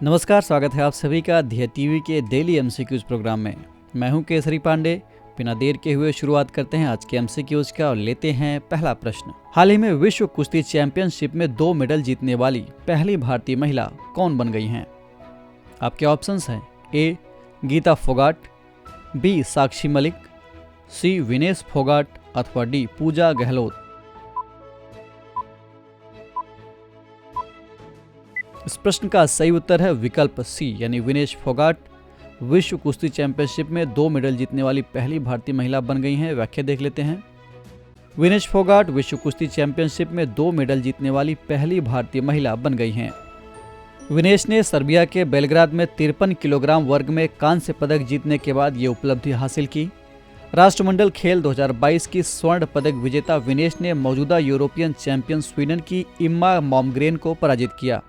नमस्कार, स्वागत है आप सभी का ध्येय टीवी के डेली एमसीक्यूज प्रोग्राम में। मैं हूं केसरी पांडे। बिना देर के हुए शुरुआत करते हैं आज के एमसीक्यूज का और लेते हैं पहला प्रश्न। हाल ही में विश्व कुश्ती चैंपियनशिप में 2 मेडल जीतने वाली पहली भारतीय महिला कौन बन गई हैं? आपके ऑप्शंस हैं ए गीता फोगाट, बी साक्षी मलिक, सी विनेश फोगाट अथवा डी पूजा गहलोत। इस प्रश्न का सही उत्तर है विकल्प सी यानी विनेश फोगाट। विश्व कुश्ती चैंपियनशिप में 2 मेडल जीतने वाली पहली भारतीय महिला बन गई हैं। व्याख्या देख लेते हैं। विनेश फोगाट विश्व कुश्ती चैंपियनशिप में 2 मेडल जीतने वाली पहली भारतीय महिला बन गई हैं। विनेश ने सर्बिया के बेलग्राद में 53 किलोग्राम वर्ग में कांस्य पदक जीतने के बाद ये उपलब्धि हासिल की। राष्ट्रमंडल खेल 2022 की स्वर्ण पदक विजेता विनेश ने मौजूदा यूरोपियन चैंपियन स्वीडन की इम्मा मॉमग्रेन को पराजित किया।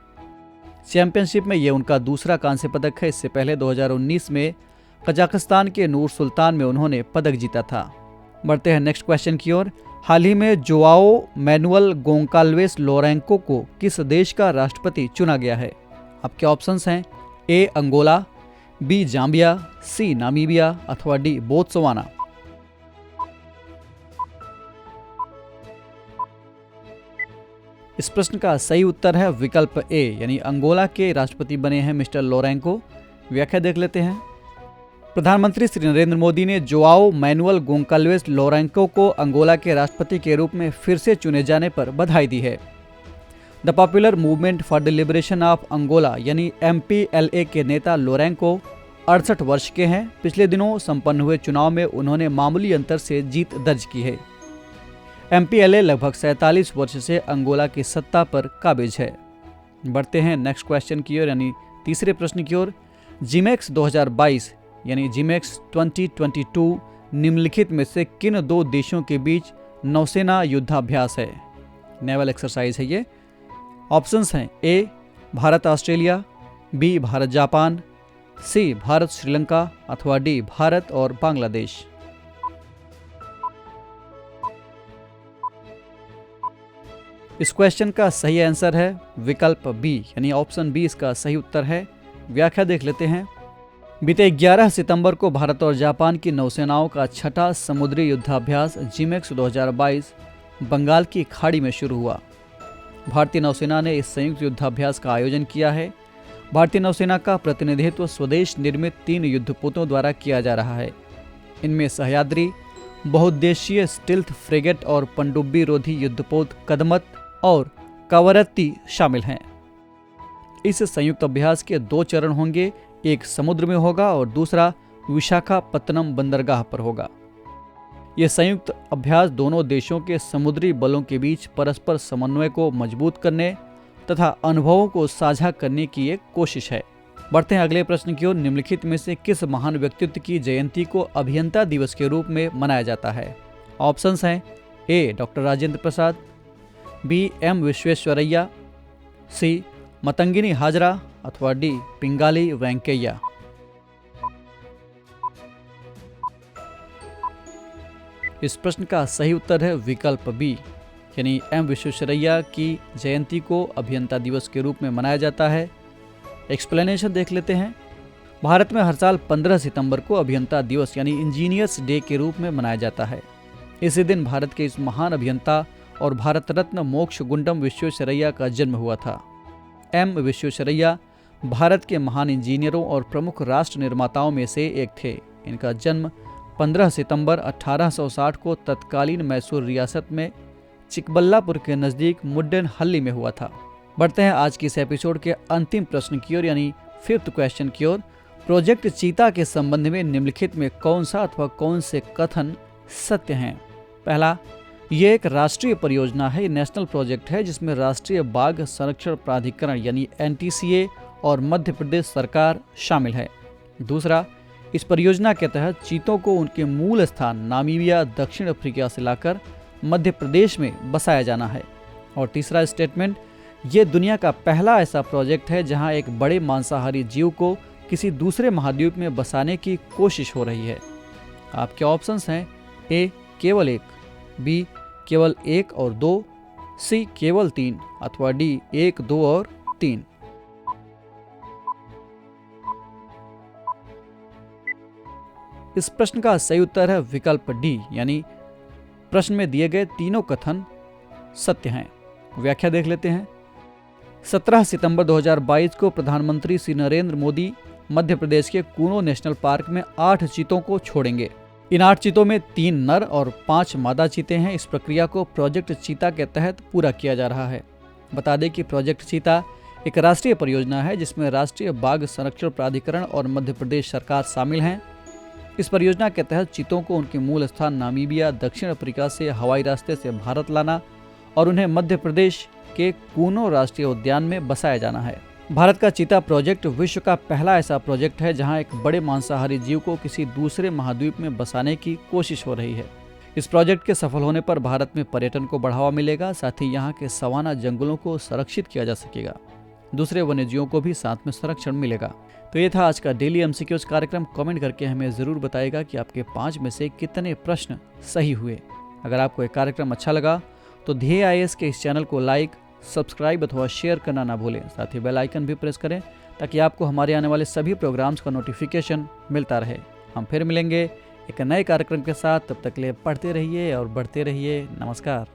चैंपियनशिप में यह उनका दूसरा कांस्य पदक है। इससे पहले 2019 में कजाकिस्तान के नूर सुल्तान में उन्होंने पदक जीता था। बढ़ते हैं नेक्स्ट क्वेश्चन की ओर। हाल ही में जोआओ मैनुअल गोंकाल्वेस लोरेंको को किस देश का राष्ट्रपति चुना गया है? आपके ऑप्शंस हैं ए अंगोला, बी जाम्बिया, सी नामीबिया अथवा डी बोत्सवाना। इस प्रश्न का सही उत्तर है विकल्प ए यानी अंगोला के राष्ट्रपति बने हैं मिस्टर लोरेंको। व्याख्या देख लेते हैं। प्रधानमंत्री श्री नरेंद्र मोदी ने जोआओ मैनुअल गोंकाल्वेस लोरेंको को अंगोला के राष्ट्रपति के रूप में फिर से चुने जाने पर बधाई दी है। The Popular Movement for the Liberation of Angola यानी MPLA के नेता लोरेंको 68 वर्ष के हैं। पिछले दिनों संपन्न हुए चुनाव में उन्होंने मामूली अंतर से जीत दर्ज की है। MPLA लगभग 47 वर्ष से अंगोला की सत्ता पर काबिज है। बढ़ते हैं नेक्स्ट क्वेश्चन की ओर यानी तीसरे प्रश्न की ओर। जिमेक्स 2022 यानी जिमेक्स 2022 निम्नलिखित में से किन 2 देशों के बीच नौसेना युद्धाभ्यास है? नेवल एक्सरसाइज है ये। ऑप्शंस हैं A Bharat Australia, B Bharat Japan, C Bharat Sri Lanka अथवा डी भारत और बांग्लादेश। इस क्वेश्चन का सही आंसर है विकल्प बी यानी ऑप्शन बी इसका सही उत्तर है। व्याख्या देख लेते हैं। बीते 11 सितंबर को भारत और जापान की नौसेनाओं का छठा समुद्री युद्धाभ्यास जिमेक्स 2022 बंगाल की खाड़ी में शुरू हुआ। भारतीय नौसेना ने इस संयुक्त युद्धाभ्यास का आयोजन किया है। भारतीय नौसेना का प्रतिनिधित्व स्वदेश निर्मित 3 युद्धपोतों द्वारा किया जा रहा है। इनमें सह्याद्री, बहुउद्देशीय स्टिल्थ फ्रिगेट और पनडुब्बी रोधी युद्धपोत कदमत और कवरत्ती शामिल हैं। इस संयुक्त अभ्यास के 2 चरण होंगे, एक समुद्र में होगा और दूसरा विशाखापत्तनम बंदरगाह पर होगा। यह संयुक्त अभ्यास दोनों देशों के समुद्री बलों के बीच परस्पर समन्वय को मजबूत करने तथा अनुभवों को साझा करने की एक कोशिश है। बढ़ते हैं अगले प्रश्न की ओर। निम्नलिखित में से किस महान व्यक्तित्व की जयंती को अभियंता दिवस के रूप में मनाया जाता है? ऑप्शंस हैं ए doctor Rajendra Prasad, B M Visvesvaraya, सी मतंगिनी हाजरा अथवा डी पिंगाली वेंकैया। इस प्रश्न का सही उत्तर है विकल्प बी यानी एम विश्वेश्वरैया की जयंती को अभियंता दिवस के रूप में मनाया जाता है। एक्सप्लेनेशन देख लेते हैं। भारत में हर साल 15 सितंबर को अभियंता दिवस यानी इंजीनियर्स डे के रूप में मनाया जाता है। इसी दिन भारत के इस महान अभियंता और भारत रत्न मोक्ष गुंडम विश्वेश्वरैया का जन्म हुआ था। एम विश्वेश्वरैया भारत के महान इंजीनियरों और प्रमुख राष्ट्र निर्माताओं में से एक थे। इनका जन्म 15 सितंबर 1860 को तत्कालीन मैसूर रियासत में चिकबल्लापुर के नज़दीक मुड्डेनहल्ली में हुआ था। बढ़ते हैं आज की इस एपिसोड के अंतिम प्रश्न की ओर यानी 5th क्वेश्चन की ओर। प्रोजेक्ट चीता के संबंध में निम्नलिखित में कौन सा अथवा कौन से कथन सत्य हैं? पहला, ये एक राष्ट्रीय परियोजना है, नेशनल प्रोजेक्ट है जिसमें राष्ट्रीय बाघ संरक्षण प्राधिकरण यानी NTCA और मध्य प्रदेश सरकार शामिल है। दूसरा, इस परियोजना के तहत चीतों को उनके मूल स्थान नामीबिया दक्षिण अफ्रीका से लाकर मध्य प्रदेश में बसाया जाना है। और तीसरा स्टेटमेंट, ये दुनिया का पहला ऐसा प्रोजेक्ट है जहां एक बड़े मांसाहारी जीव को किसी दूसरे महाद्वीप में बसाने की कोशिश हो रही है। आपके ऑप्शंस हैं ए केवल 1, बी केवल 1 और 2, सी केवल 3 अथवा डी 1, 2 और 3। इस प्रश्न का सही उत्तर है विकल्प डी, यानी प्रश्न में दिए गए तीनों कथन सत्य हैं। व्याख्या देख लेते हैं। 17 सितंबर 2022 को प्रधानमंत्री श्री नरेंद्र मोदी मध्य प्रदेश के कूनो नेशनल पार्क में 8 चीतों को छोड़ेंगे। इन 8 चीतों में 3 नर और 5 मादा चीते हैं। इस प्रक्रिया को प्रोजेक्ट चीता के तहत पूरा किया जा रहा है। बता दें कि प्रोजेक्ट चीता एक राष्ट्रीय परियोजना है जिसमें राष्ट्रीय बाघ संरक्षण प्राधिकरण और मध्य प्रदेश सरकार शामिल हैं। इस परियोजना के तहत चीतों को उनके मूल स्थान नामीबिया, दक्षिण अफ्रीका से हवाई रास्ते से भारत लाना और उन्हें मध्य प्रदेश के कूनो राष्ट्रीय उद्यान में बसाया जाना है। भारत का चीता प्रोजेक्ट विश्व का पहला ऐसा प्रोजेक्ट है जहां एक बड़े मांसाहारी जीव को किसी दूसरे महाद्वीप में बसाने की कोशिश हो रही है। इस प्रोजेक्ट के सफल होने पर भारत में पर्यटन को बढ़ावा मिलेगा, साथ ही यहाँ के सवाना जंगलों को संरक्षित किया जा सकेगा। दूसरे वन्यजीवों को भी साथ में संरक्षण मिलेगा। तो ये था आज का डेली एमसीक्यूज कार्यक्रम। कमेंट करके हमें ज़रूर बताइएगा कि आपके 5 में से कितने प्रश्न सही हुए। अगर आपको ये कार्यक्रम अच्छा लगा तो ध्येय IAS के इस चैनल को लाइक, सब्सक्राइब अथवा शेयर करना ना भूलें। साथ ही बेल आइकन भी प्रेस करें ताकि आपको हमारे आने वाले सभी प्रोग्राम्स का नोटिफिकेशन मिलता रहे। हम फिर मिलेंगे एक नए कार्यक्रम के साथ। तब तक के लिए पढ़ते रहिए और बढ़ते रहिए। नमस्कार।